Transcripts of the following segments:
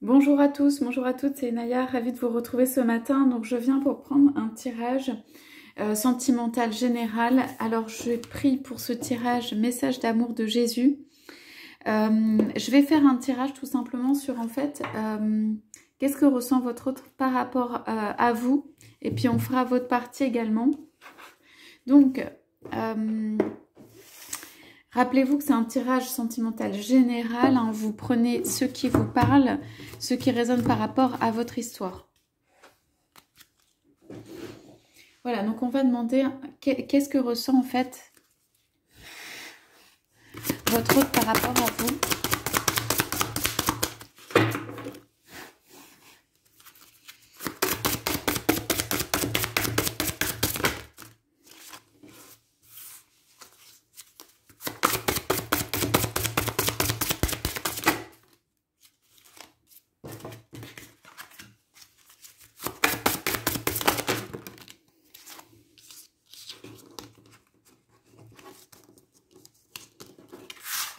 Bonjour à tous, bonjour à toutes, c'est Naya, ravie de vous retrouver ce matin. Donc je viens pour prendre un tirage sentimental général. Alors je prie pour ce tirage message d'amour de Jésus. Je vais faire un tirage tout simplement sur en fait qu'est-ce que ressent votre autre par rapport à vous. Et puis on fera votre partie également. Donc rappelez-vous que c'est un tirage sentimental général, hein. Vous prenez ce qui vous parle, ce qui résonne par rapport à votre histoire. Voilà, donc on va demander qu'est-ce que ressent en fait votre autre par rapport à vous.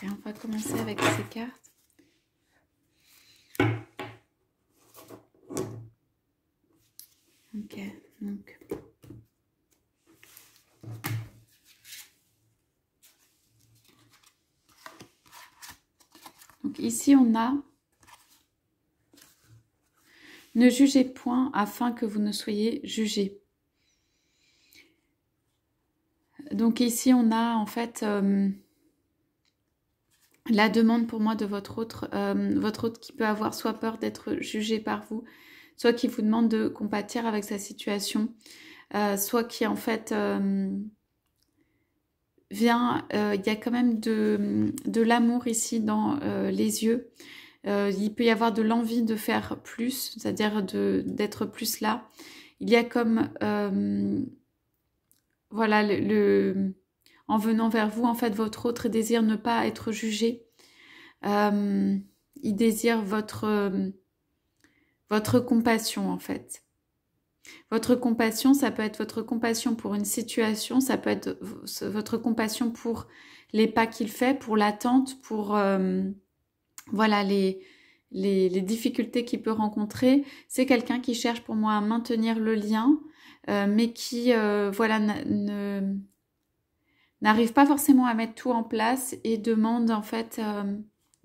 Okay, on va commencer avec ces cartes. Ok, donc ici on a « Ne jugez point afin que vous ne soyez jugés ». Donc ici on a en fait la demande pour moi de votre autre qui peut avoir soit peur d'être jugé par vous, soit qui vous demande de compatir avec sa situation, soit qui en fait vient, il y a quand même de l'amour ici dans les yeux. Il peut y avoir de l'envie de faire plus, c'est-à-dire d'être plus là. Il y a comme, voilà, en venant vers vous, en fait, votre autre désire ne pas être jugé. Il désire votre compassion, en fait. Votre compassion, ça peut être votre compassion pour une situation, ça peut être votre compassion pour les pas qu'il fait, pour l'attente, pour voilà les difficultés qu'il peut rencontrer. C'est quelqu'un qui cherche pour moi à maintenir le lien, mais qui voilà n'arrive pas forcément à mettre tout en place et demande en fait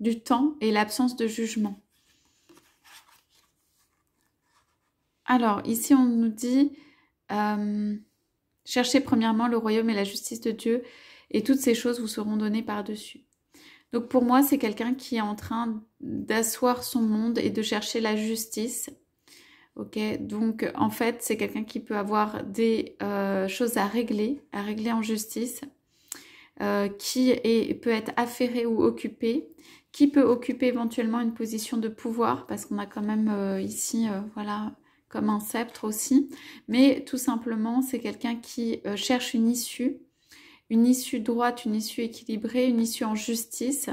du temps et l'absence de jugement. Alors, ici, on nous dit cherchez premièrement le royaume et la justice de Dieu, et toutes ces choses vous seront données par-dessus. Donc, pour moi, c'est quelqu'un qui est en train d'asseoir son monde et de chercher la justice. Ok, donc, en fait, c'est quelqu'un qui peut avoir des choses à régler en justice, qui peut être affairé ou occupé, qui peut occuper éventuellement une position de pouvoir, parce qu'on a quand même ici, voilà, comme un sceptre aussi, mais tout simplement c'est quelqu'un qui cherche une issue droite, une issue équilibrée, une issue en justice,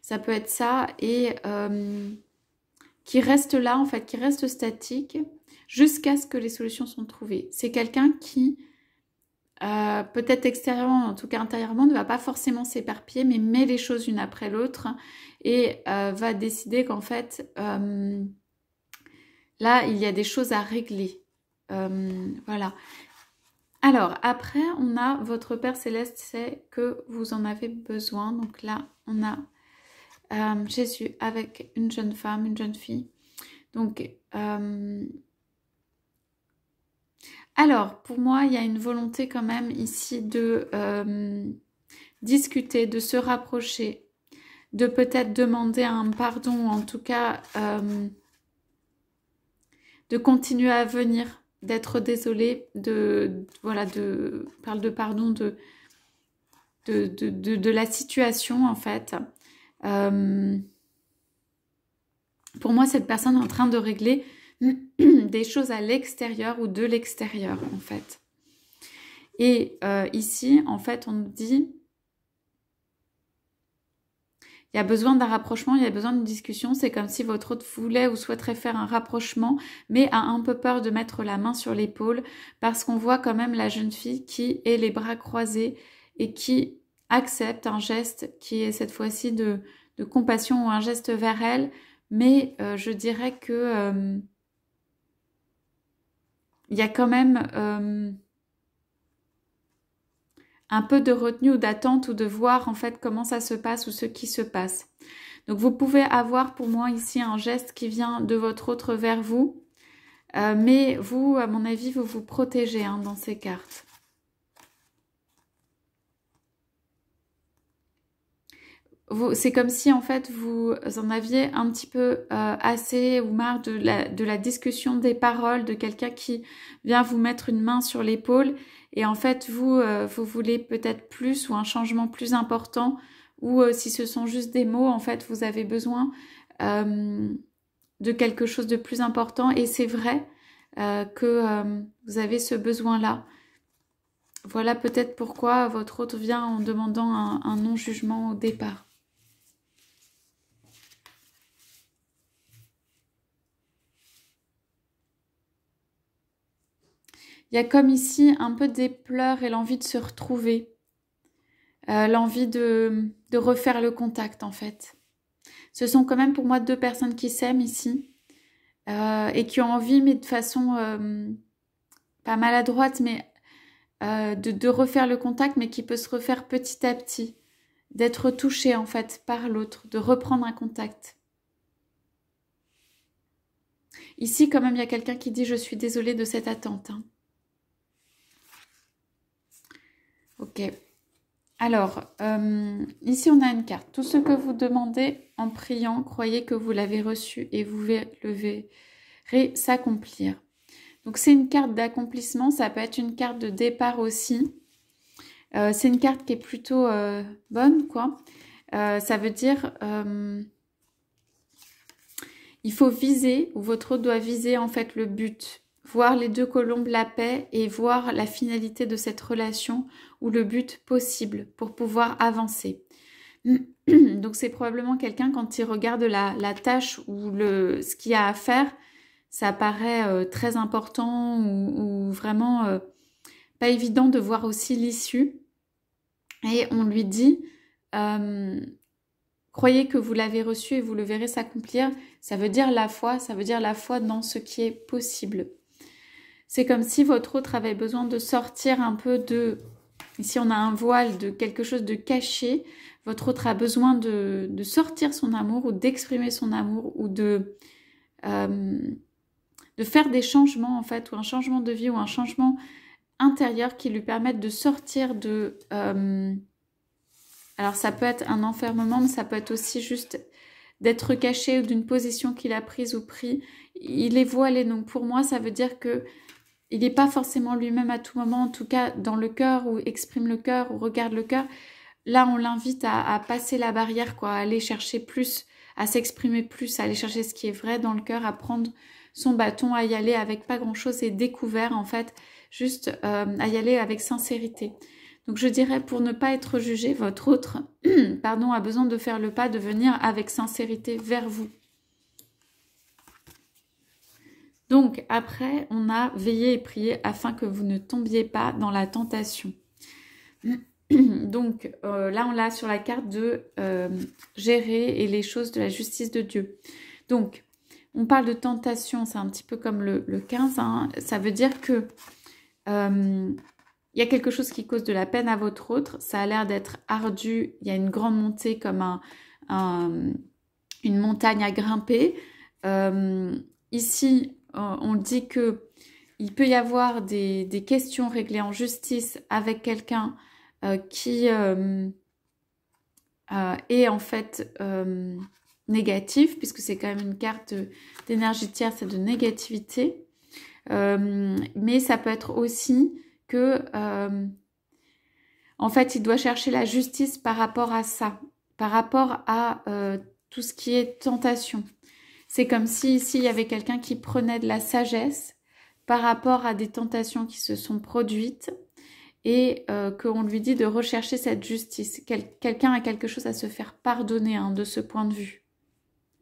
ça peut être ça, et qui reste là en fait, qui reste statique jusqu'à ce que les solutions sont trouvées. C'est quelqu'un qui peut-être extérieurement, en tout cas intérieurement, ne va pas forcément s'éparpiller, mais met les choses une après l'autre et va décider qu'en fait là, il y a des choses à régler. Voilà. Alors, après, on a votre Père Céleste, c'est que vous en avez besoin. Donc là, on a Jésus avec une jeune femme, une jeune fille. Donc, alors, pour moi, il y a une volonté quand même ici de discuter, de se rapprocher, de peut-être demander un pardon, en tout cas de continuer à venir, d'être désolé, voilà, parle de pardon de la situation en fait. Pour moi, cette personne est en train de régler des choses à l'extérieur ou de l'extérieur en fait. Et ici, en fait, on nous dit il y a besoin d'un rapprochement, il y a besoin d'une discussion. C'est comme si votre autre voulait ou souhaiterait faire un rapprochement, mais a un peu peur de mettre la main sur l'épaule parce qu'on voit quand même la jeune fille qui est les bras croisés et qui accepte un geste qui est cette fois-ci de compassion ou un geste vers elle mais je dirais que il y a quand même un peu de retenue ou d'attente ou de voir en fait comment ça se passe ou ce qui se passe. Donc vous pouvez avoir pour moi ici un geste qui vient de votre autre vers vous, mais vous, à mon avis, vous vous protégez hein, dans ces cartes. C'est comme si en fait vous en aviez un petit peu assez ou marre de la discussion, des paroles de quelqu'un qui vient vous mettre une main sur l'épaule et en fait vous, vous voulez peut-être plus ou un changement plus important ou si ce sont juste des mots, en fait vous avez besoin de quelque chose de plus important et c'est vrai que vous avez ce besoin-là. Voilà peut-être pourquoi votre hôte vient en demandant un non-jugement au départ. Il y a comme ici un peu des pleurs et l'envie de se retrouver. L'envie de refaire le contact en fait. Ce sont quand même pour moi deux personnes qui s'aiment ici et qui ont envie, mais de façon pas maladroite, mais de refaire le contact, mais qui peut se refaire petit à petit. D'être touché en fait par l'autre, de reprendre un contact. Ici quand même il y a quelqu'un qui dit je suis désolée de cette attente. Hein. Ok. Alors, ici on a une carte. Tout ce que vous demandez en priant, croyez que vous l'avez reçu et vous le verrez s'accomplir. Donc c'est une carte d'accomplissement, ça peut être une carte de départ aussi. C'est une carte qui est plutôt bonne, quoi. Ça veut dire il faut viser, ou votre hôte doit viser en fait le but. Voir les deux colombes, la paix, et voir la finalité de cette relation ou le but possible pour pouvoir avancer. Donc c'est probablement quelqu'un quand il regarde la tâche ou ce qu'il y a à faire, ça paraît très important ou vraiment pas évident de voir aussi l'issue. Et on lui dit, croyez que vous l'avez reçu et vous le verrez s'accomplir. Ça veut dire la foi, ça veut dire la foi dans ce qui est possible. C'est comme si votre autre avait besoin de sortir un peu de... Ici, on a un voile de quelque chose de caché. Votre autre a besoin de sortir son amour ou d'exprimer son amour ou de faire des changements, en fait, ou un changement de vie ou un changement intérieur qui lui permettent de sortir de... alors, ça peut être un enfermement, mais ça peut être aussi juste d'être caché ou d'une position qu'il a prise ou pris. Il est voilé, donc pour moi, ça veut dire que il n'est pas forcément lui-même à tout moment, en tout cas dans le cœur, ou exprime le cœur, ou regarde le cœur. Là, on l'invite à passer la barrière, quoi, à aller chercher plus, à s'exprimer plus, à aller chercher ce qui est vrai dans le cœur, à prendre son bâton, à y aller avec pas grand-chose et découvert, en fait, juste à y aller avec sincérité. Donc, je dirais, pour ne pas être jugé, votre autre pardon, a besoin de faire le pas, de venir avec sincérité vers vous. Donc, après, on a veillé et prié afin que vous ne tombiez pas dans la tentation. Donc, là, on l'a sur la carte de gérer et les choses de la justice de Dieu. Donc, on parle de tentation, c'est un petit peu comme le 15. Hein. Ça veut dire que il y a quelque chose qui cause de la peine à votre autre. Ça a l'air d'être ardu. Il y a une grande montée comme une montagne à grimper. Ici, on dit que il peut y avoir des questions réglées en justice avec quelqu'un qui est en fait négatif, puisque c'est quand même une carte d'énergie tierce, c'est de négativité. Mais ça peut être aussi que en fait, il doit chercher la justice par rapport à ça, par rapport à tout ce qui est tentation. C'est comme si ici, il y avait quelqu'un qui prenait de la sagesse par rapport à des tentations qui se sont produites et qu'on lui dit de rechercher cette justice. Quelqu'un a quelque chose à se faire pardonner hein, de ce point de vue.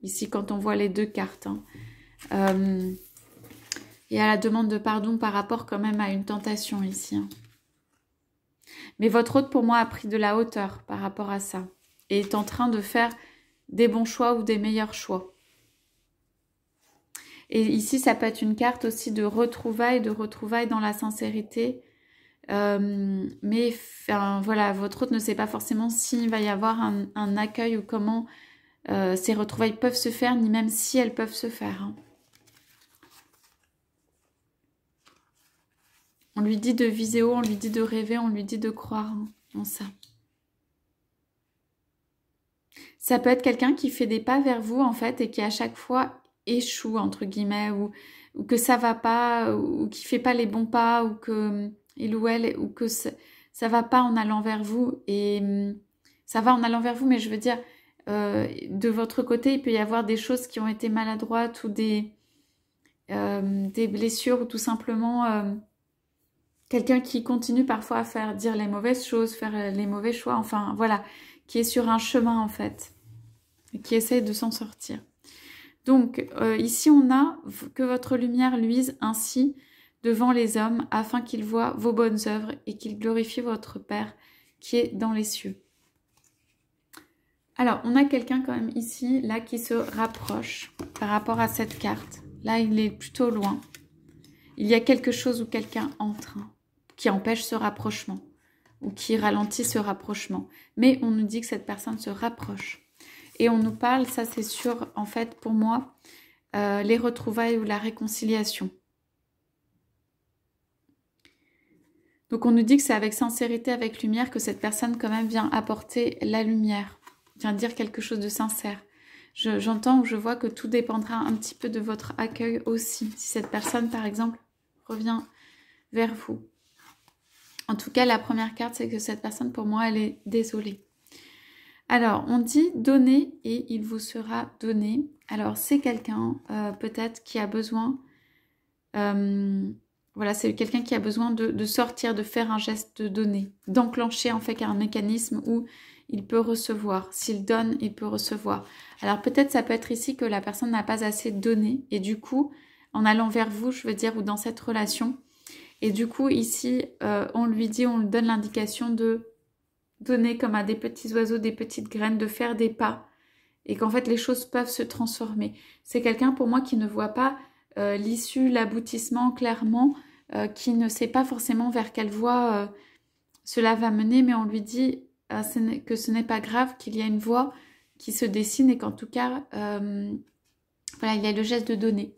Ici, quand on voit les deux cartes. Hein. Et à la demande de pardon par rapport quand même à une tentation ici. Hein. Mais votre hôte, pour moi, a pris de la hauteur par rapport à ça. Et est en train de faire des bons choix ou des meilleurs choix. Et ici, ça peut être une carte aussi de retrouvailles dans la sincérité. Mais enfin, voilà, votre hôte ne sait pas forcément s'il va y avoir un accueil ou comment ces retrouvailles peuvent se faire, ni même si elles peuvent se faire. Hein. On lui dit de viser haut, on lui dit de rêver, on lui dit de croire en ça. Ça peut être quelqu'un qui fait des pas vers vous, en fait, et qui à chaque fois échoue, entre guillemets, ou que ça va pas, ou qui fait pas les bons pas, ou que il ou elle, ou que ça va pas en allant vers vous. Et ça va en allant vers vous, mais je veux dire, de votre côté, il peut y avoir des choses qui ont été maladroites, ou des blessures, ou tout simplement... quelqu'un qui continue parfois à faire dire les mauvaises choses, faire les mauvais choix, enfin voilà, qui est sur un chemin en fait, et qui essaye de s'en sortir. Donc ici on a que votre lumière luise ainsi devant les hommes afin qu'ils voient vos bonnes œuvres et qu'ils glorifient votre Père qui est dans les cieux. Alors on a quelqu'un quand même ici, là qui se rapproche par rapport à cette carte. Là il est plutôt loin. Il y a quelque chose ou quelqu'un en train qui empêche ce rapprochement ou qui ralentit ce rapprochement. Mais on nous dit que cette personne se rapproche. Et on nous parle, ça c'est sûr, en fait, pour moi, les retrouvailles ou la réconciliation. Donc on nous dit que c'est avec sincérité, avec lumière, que cette personne quand même vient apporter la lumière, vient dire quelque chose de sincère. J'entends ou je vois que tout dépendra un petit peu de votre accueil aussi. Si cette personne, par exemple, revient vers vous. En tout cas, la première carte, c'est que cette personne, pour moi, elle est désolée. Alors, on dit donner et il vous sera donné. Alors, c'est quelqu'un, peut-être, qui a besoin... voilà, c'est quelqu'un qui a besoin de sortir, de faire un geste, de donner. D'enclencher, en fait, un mécanisme où il peut recevoir. S'il donne, il peut recevoir. Alors, peut-être, ça peut être ici que la personne n'a pas assez donné. Et du coup, en allant vers vous, je veux dire, ou dans cette relation... Et du coup, ici, on lui donne l'indication de donner comme à des petits oiseaux, des petites graines, de faire des pas. Et qu'en fait, les choses peuvent se transformer. C'est quelqu'un, pour moi, qui ne voit pas l'issue, l'aboutissement clairement, qui ne sait pas forcément vers quelle voie cela va mener, mais on lui dit que ce n'est pas grave, qu'il y a une voie qui se dessine et qu'en tout cas, voilà, il y a le geste de donner.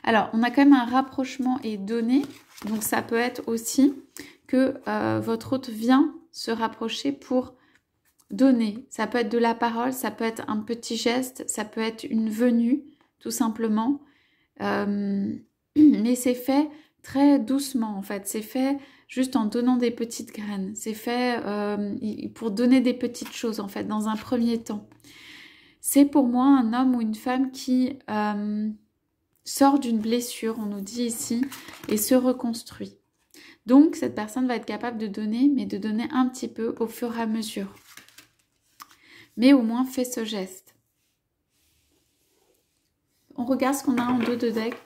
Alors, on a quand même un rapprochement et donner. Donc, ça peut être aussi que votre hôte vient se rapprocher pour donner. Ça peut être de la parole, ça peut être un petit geste, ça peut être une venue, tout simplement. Mais c'est fait très doucement, en fait. C'est fait juste en donnant des petites graines. C'est fait pour donner des petites choses, en fait, dans un premier temps. C'est pour moi un homme ou une femme qui... sort d'une blessure, on nous dit ici, et se reconstruit. Donc, cette personne va être capable de donner, mais de donner un petit peu au fur et à mesure. Mais au moins, fait ce geste. On regarde ce qu'on a en dos de deck.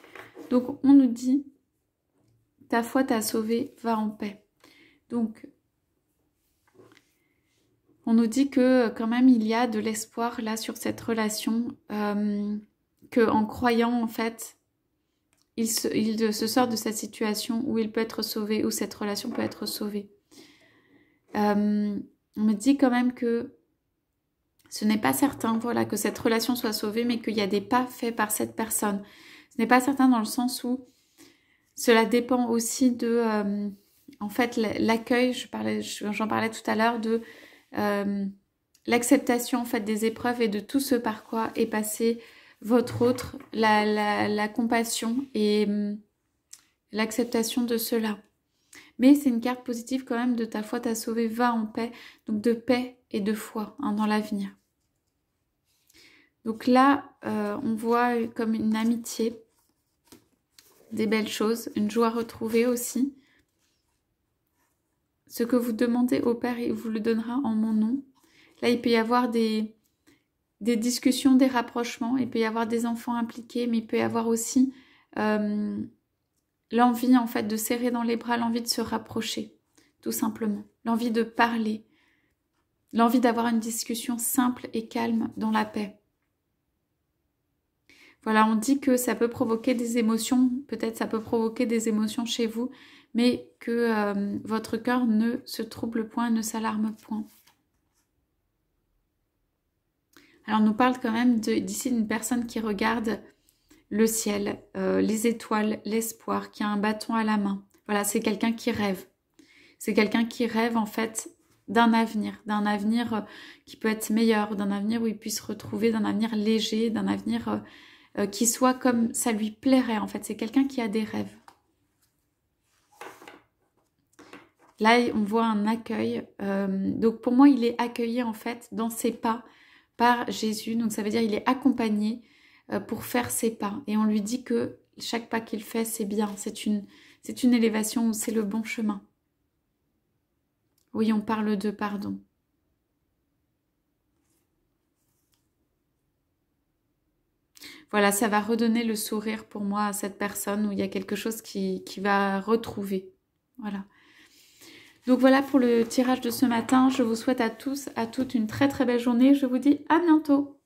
Donc, on nous dit, ta foi t'a sauvé, va en paix. Donc, on nous dit que quand même, il y a de l'espoir là sur cette relation, qu'en croyant, en fait, il se sort de cette situation où il peut être sauvé, où cette relation peut être sauvée. On me dit quand même que ce n'est pas certain, voilà, que cette relation soit sauvée, mais qu'il y a des pas faits par cette personne. Ce n'est pas certain dans le sens où cela dépend aussi de, en fait, l'accueil, j'en parlais tout à l'heure, de l'acceptation en fait des épreuves et de tout ce par quoi est passé votre autre, la compassion et l'acceptation de cela. Mais c'est une carte positive quand même de ta foi t'a sauvé, va en paix, donc de paix et de foi dans l'avenir. Donc là, on voit comme une amitié, des belles choses, une joie retrouvée aussi. Ce que vous demandez au Père, il vous le donnera en mon nom. Là, il peut y avoir des discussions, des rapprochements, il peut y avoir des enfants impliqués, mais il peut y avoir aussi l'envie en fait de serrer dans les bras, l'envie de se rapprocher, tout simplement. L'envie de parler, l'envie d'avoir une discussion simple et calme dans la paix. Voilà, on dit que ça peut provoquer des émotions, peut-être ça peut provoquer des émotions chez vous, mais que votre cœur ne se trouble point, ne s'alarme point. Alors on nous parle quand même d'ici d'une personne qui regarde le ciel, les étoiles, l'espoir, qui a un bâton à la main. Voilà, c'est quelqu'un qui rêve. C'est quelqu'un qui rêve en fait d'un avenir qui peut être meilleur, d'un avenir où il puisse se retrouver, d'un avenir léger, d'un avenir qui soit comme ça lui plairait en fait. C'est quelqu'un qui a des rêves. Là, on voit un accueil. Donc pour moi, il est accueilli en fait dans ses pas par Jésus. Donc ça veut dire il est accompagné pour faire ses pas. Et on lui dit que chaque pas qu'il fait, c'est bien. C'est une élévation, c'est le bon chemin. Oui, on parle de pardon. Voilà, ça va redonner le sourire pour moi à cette personne où il y a quelque chose qui va retrouver. Voilà. Donc voilà pour le tirage de ce matin. Je vous souhaite à tous, à toutes une très très belle journée. Je vous dis à bientôt.